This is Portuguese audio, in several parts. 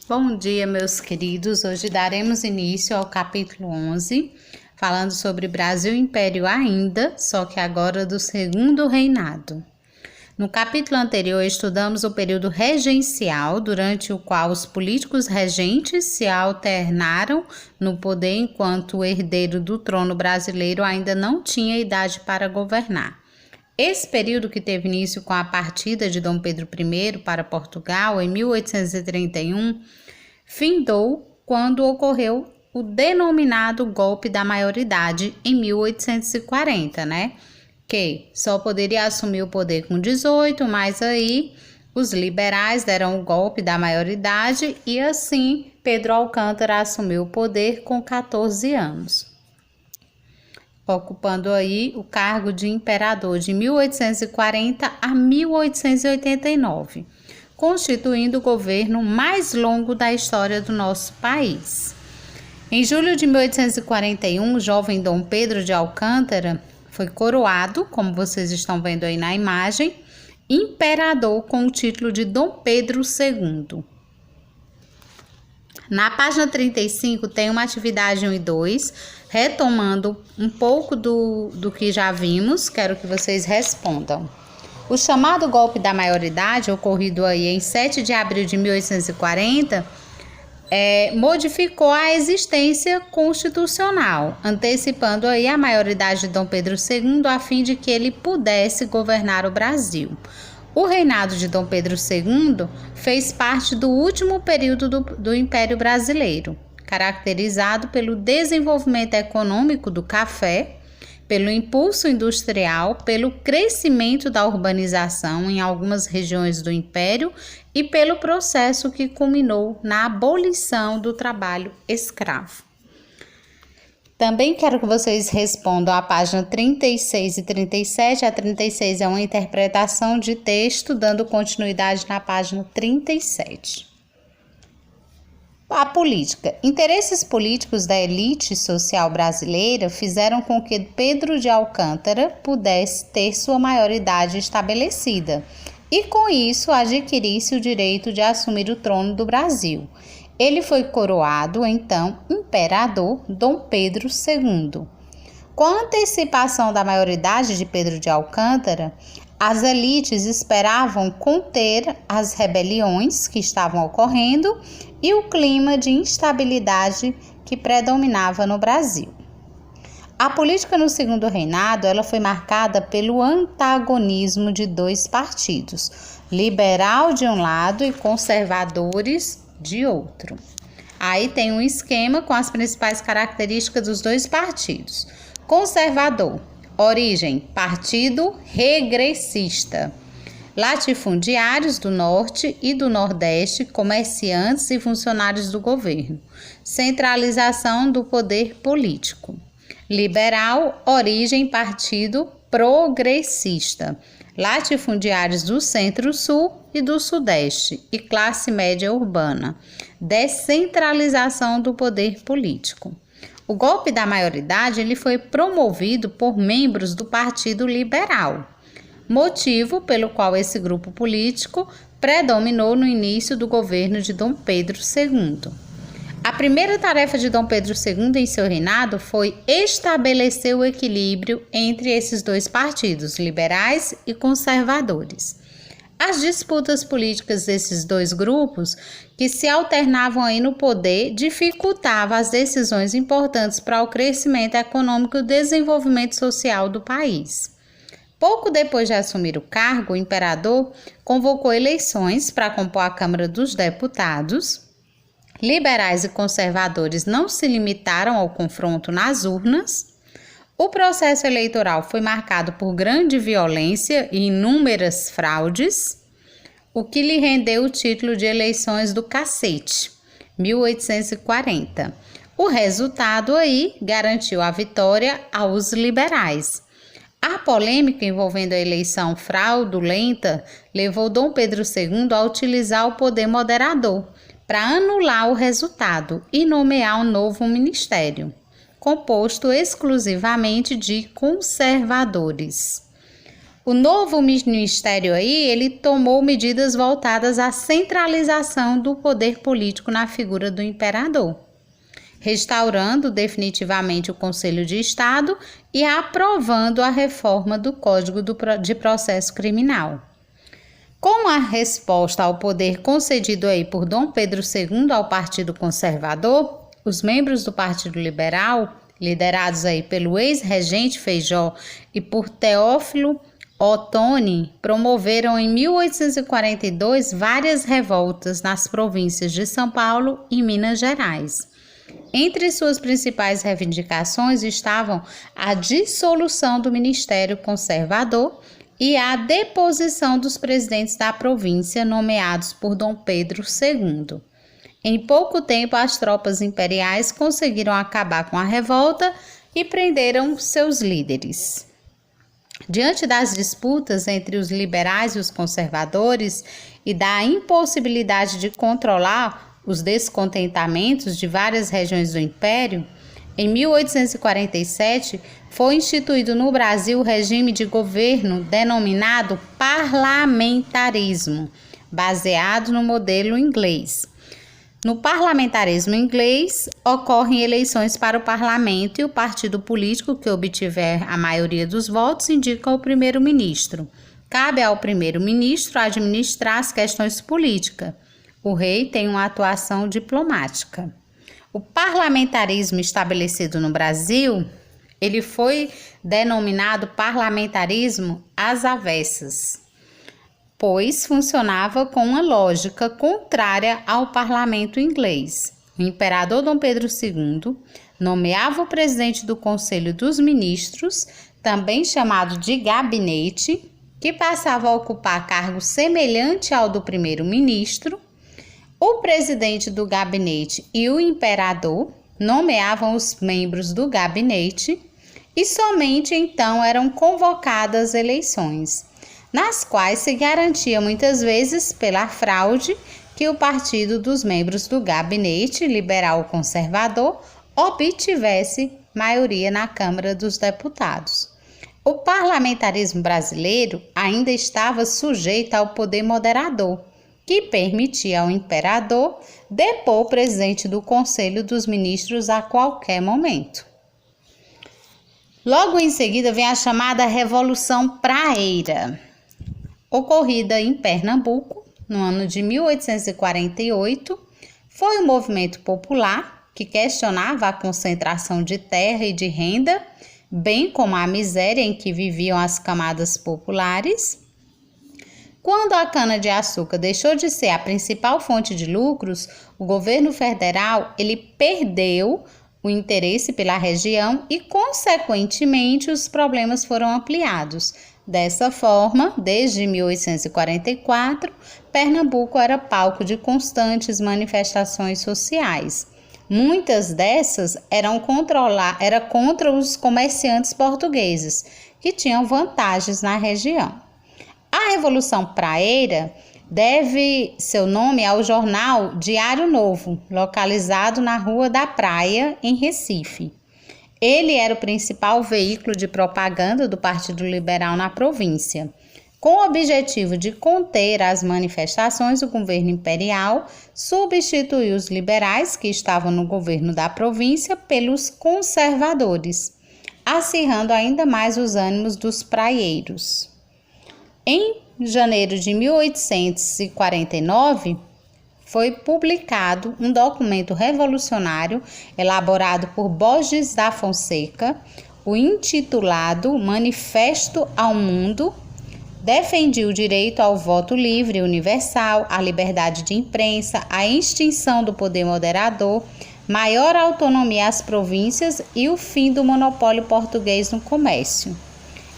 Bom dia, meus queridos. Hoje daremos início ao capítulo 11, falando sobre Brasil Império ainda, só que agora do Segundo Reinado. No capítulo anterior, estudamos o período regencial, durante o qual os políticos regentes se alternaram no poder enquanto o herdeiro do trono brasileiro ainda não tinha idade para governar. Esse período, que teve início com a partida de Dom Pedro I para Portugal em 1831, findou quando ocorreu o denominado golpe da maioridade em 1840, que só poderia assumir o poder com 18, mas aí os liberais deram o golpe da maioridade e assim Pedro Alcântara assumiu o poder com 14 anos. Ocupando aí o cargo de imperador de 1840 a 1889, constituindo o governo mais longo da história do nosso país. Em julho de 1841, o jovem Dom Pedro de Alcântara foi coroado, como vocês estão vendo aí na imagem, imperador com o título de Dom Pedro II. Na página 35 tem uma atividade 1 e 2, retomando um pouco do que já vimos, quero que vocês respondam. O chamado golpe da maioridade, ocorrido aí em 7 de abril de 1840, modificou a existência constitucional, antecipando aí a maioridade de Dom Pedro II a fim de que ele pudesse governar o Brasil. O reinado de Dom Pedro II fez parte do último período do Império Brasileiro, caracterizado pelo desenvolvimento econômico do café, pelo impulso industrial, pelo crescimento da urbanização em algumas regiões do Império e pelo processo que culminou na abolição do trabalho escravo. Também quero que vocês respondam a página 36 e 37. A 36 é uma interpretação de texto, dando continuidade na página 37. A política. Interesses políticos da elite social brasileira fizeram com que Pedro de Alcântara pudesse ter sua maioridade estabelecida e, com isso, adquirisse o direito de assumir o trono do Brasil. Ele foi coroado, então, imperador Dom Pedro II. Com a antecipação da maioridade de Pedro de Alcântara, as elites esperavam conter as rebeliões que estavam ocorrendo e o clima de instabilidade que predominava no Brasil. A política no Segundo Reinado ela foi marcada pelo antagonismo de dois partidos, liberal de um lado e conservadores de outro. Aí tem um esquema com as principais características dos dois partidos. Conservador, origem, partido regressista. Latifundiários do Norte e do Nordeste, comerciantes e funcionários do governo. Centralização do poder político. Liberal, origem, partido progressista. Latifundiários do Centro-Sul e do Sudeste e classe média urbana. Descentralização do poder político. O golpe da maioridade ele foi promovido por membros do Partido Liberal, motivo pelo qual esse grupo político predominou no início do governo de Dom Pedro II. A primeira tarefa de Dom Pedro II em seu reinado foi estabelecer o equilíbrio entre esses dois partidos, liberais e conservadores. As disputas políticas desses dois grupos, que se alternavam aí no poder, dificultavam as decisões importantes para o crescimento econômico e o desenvolvimento social do país. Pouco depois de assumir o cargo, o imperador convocou eleições para compor a Câmara dos Deputados. Liberais e conservadores não se limitaram ao confronto nas urnas. O processo eleitoral foi marcado por grande violência e inúmeras fraudes, o que lhe rendeu o título de Eleições do Cacete, 1840. O resultado aí garantiu a vitória aos liberais. A polêmica envolvendo a eleição fraudulenta levou Dom Pedro II a utilizar o poder moderador para anular o resultado e nomear um novo ministério, composto exclusivamente de conservadores. O novo ministério aí, ele tomou medidas voltadas à centralização do poder político na figura do imperador, restaurando definitivamente o Conselho de Estado e aprovando a reforma do Código de Processo Criminal. Como a resposta ao poder concedido aí por Dom Pedro II ao Partido Conservador, os membros do Partido Liberal, liderados aí pelo ex-regente Feijó e por Teófilo Otoni, promoveram em 1842 várias revoltas nas províncias de São Paulo e Minas Gerais. Entre suas principais reivindicações estavam a dissolução do Ministério Conservador e a deposição dos presidentes da província nomeados por Dom Pedro II. Em pouco tempo, as tropas imperiais conseguiram acabar com a revolta e prenderam seus líderes. Diante das disputas entre os liberais e os conservadores e da impossibilidade de controlar os descontentamentos de várias regiões do Império, em 1847 foi instituído no Brasil o regime de governo denominado parlamentarismo, baseado no modelo inglês. No parlamentarismo inglês, ocorrem eleições para o parlamento e o partido político que obtiver a maioria dos votos indica o primeiro-ministro. Cabe ao primeiro-ministro administrar as questões políticas. O rei tem uma atuação diplomática. O parlamentarismo estabelecido no Brasil, ele foi denominado parlamentarismo às avessas, pois funcionava com uma lógica contrária ao parlamento inglês. O imperador Dom Pedro II nomeava o presidente do Conselho dos Ministros, também chamado de gabinete, que passava a ocupar cargo semelhante ao do primeiro-ministro. O presidente do gabinete e o imperador nomeavam os membros do gabinete e somente então eram convocadas eleições, nas quais se garantia muitas vezes pela fraude que o partido dos membros do gabinete liberal conservador obtivesse maioria na Câmara dos Deputados. O parlamentarismo brasileiro ainda estava sujeito ao poder moderador, que permitia ao imperador depor o presidente do Conselho dos Ministros a qualquer momento. Logo em seguida vem a chamada Revolução Praeira, ocorrida em Pernambuco no ano de 1848. Foi um movimento popular que questionava a concentração de terra e de renda, bem como a miséria em que viviam as camadas populares. Quando a cana-de-açúcar deixou de ser a principal fonte de lucros, o governo federal ele perdeu o interesse pela região e, consequentemente, os problemas foram ampliados. Dessa forma, desde 1844, Pernambuco era palco de constantes manifestações sociais. Muitas dessas eram contra os comerciantes portugueses, que tinham vantagens na região. A Revolução Praeira deve seu nome ao jornal Diário Novo, localizado na Rua da Praia, em Recife. Ele era o principal veículo de propaganda do Partido Liberal na província. Com o objetivo de conter as manifestações, o governo imperial substituiu os liberais que estavam no governo da província pelos conservadores, acirrando ainda mais os ânimos dos praieiros. Em janeiro de 1849, foi publicado um documento revolucionário elaborado por Borges da Fonseca, o intitulado Manifesto ao Mundo. Defendia o direito ao voto livre e universal, a liberdade de imprensa, a extinção do poder moderador, maior autonomia às províncias e o fim do monopólio português no comércio.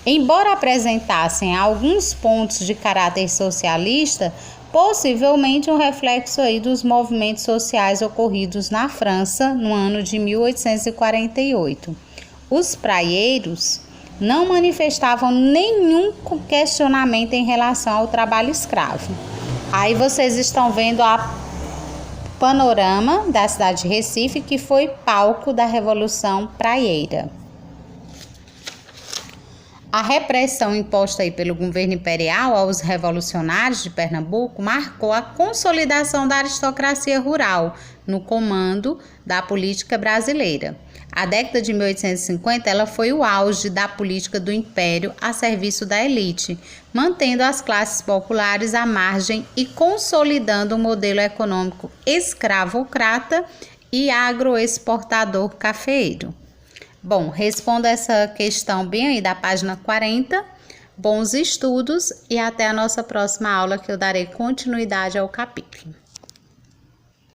Embora apresentassem alguns pontos de caráter socialista, possivelmente um reflexo aí dos movimentos sociais ocorridos na França no ano de 1848. Os praieiros não manifestavam nenhum questionamento em relação ao trabalho escravo. Aí vocês estão vendo a panorama da cidade de Recife, que foi palco da Revolução Praieira. A repressão imposta aí pelo governo imperial aos revolucionários de Pernambuco marcou a consolidação da aristocracia rural no comando da política brasileira. A década de 1850 ela foi o auge da política do império a serviço da elite, mantendo as classes populares à margem e consolidando o modelo econômico escravocrata e agroexportador cafeeiro. Bom, responda essa questão bem aí da página 40. Bons estudos e até a nossa próxima aula que eu darei continuidade ao capítulo.